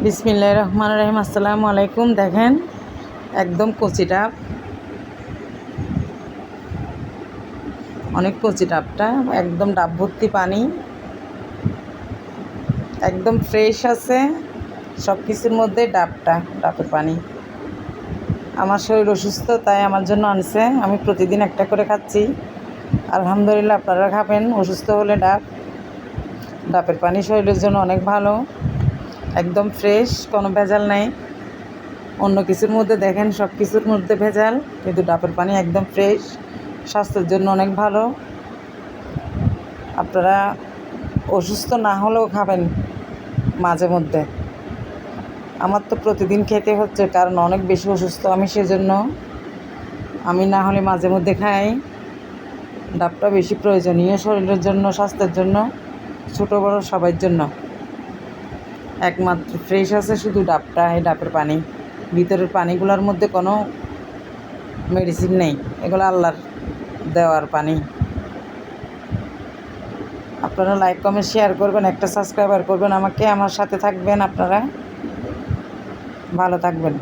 বিসমিল্লাহির রহমানির রহিম। আসসালামু আলাইকুম। দেখেন একদম কচি ডাব, অনেক কচি ডাবটা, একদম ডাব ভর্তি পানি, একদম ফ্রেশ আছে সব কিছুর মধ্যে। ডাবের পানি। আমার শরীর অসুস্থ, তাই আমার জন্য আনছে। আমি প্রতিদিন একটা করে খাচ্ছি। আলহামদুলিল্লাহ, আপনারা খাবেন। অসুস্থ হলে ডাবের পানি শরীরের জন্য অনেক ভালো, একদম ফ্রেশ, কোনো ভেজাল নেই। অন্য কিছুর মধ্যে দেখেন সব কিছুর মধ্যে ভেজাল, কিন্তু ডাবের পানি একদম ফ্রেশ, স্বাস্থ্যের জন্য অনেক ভালো। আপনারা অসুস্থ না হলেও খাবেন মাঝে মধ্যে। আমার তো প্রতিদিন খেতে হচ্ছে, কারণ অনেক বেশি অসুস্থ আমি, সেজন্য আমি না হলে মাঝে মধ্যে খাই। ডাবটা বেশি প্রয়োজনীয় শরীরের জন্য, স্বাস্থ্যের জন্য, ছোটো বড়ো সবার জন্য। একমাত্র ফ্রেশ আছে শুধু ডাবটা, এই ডাবের পানি। ভিতরের পানিগুলোর মধ্যে কোনো মেডিসিন নেই, এগুলো আল্লাহর দেওয়ার পানি। আপনারা লাইক কমেন্ট শেয়ার করবেন, একটা সাবস্ক্রাইবার করবেন আমাকে, আমার সাথে থাকবেন। আপনারা ভালো থাকবেন।